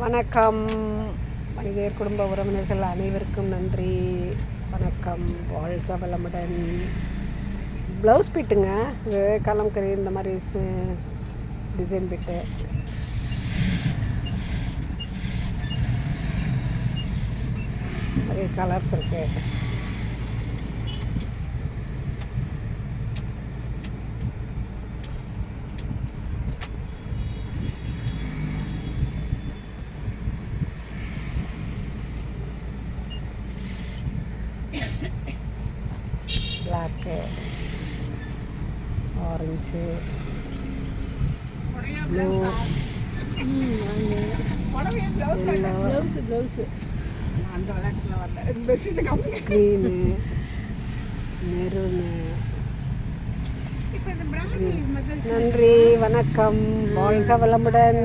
வணக்கம் மனிதர் குடும்ப உறவினர்கள் அனைவருக்கும் நன்றி. வணக்கம், வாழ்க வளமுடன். ப்ளவுஸ் பிட்டுங்க, இது கலம்கரி இந்த மாதிரி டிசைன் பிட்டு. நிறைய கலர்ஸ் இருக்குது. Black, orange, blue, green, maroon. நன்றி, வணக்கம், வாழ்க வளமுடன்.